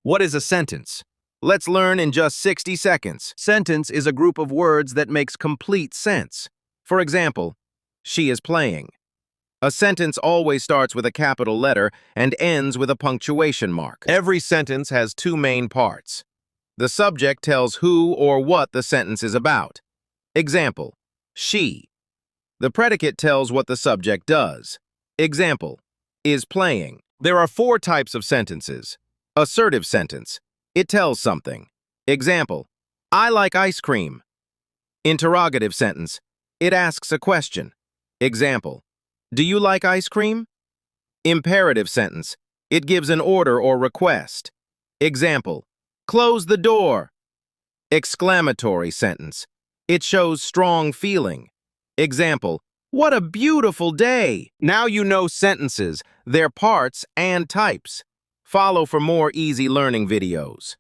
What is a sentence? Let's learn in just 60 seconds. Sentence is a group of words that makes complete sense. For example, she is playing. A sentence always starts with a capital letter and ends with a punctuation mark. Every sentence has two main parts. The subject tells who or what the sentence is about. Example, she. The predicate tells what the subject does. Example, is playing. There are 4 types of sentences. Assertive sentence. It tells something. Example, I like ice cream. Interrogative sentence. It asks a question. Example, do you like ice cream? Imperative sentence. It gives an order or request. Example, close the door. Exclamatory sentence. It shows strong feeling. Example, what a beautiful day. Now you know sentences, their parts and types. Follow for more easy learning videos.